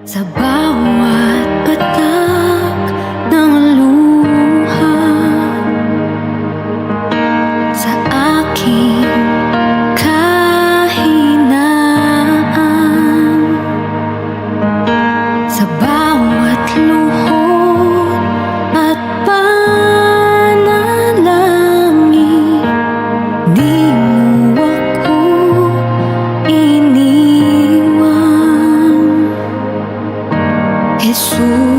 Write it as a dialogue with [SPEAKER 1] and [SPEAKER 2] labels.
[SPEAKER 1] Sa bawat patak ng luha, sa aking kahinaan, sa bawat luhod at panalangin, di mo ako iniwan, Jesus.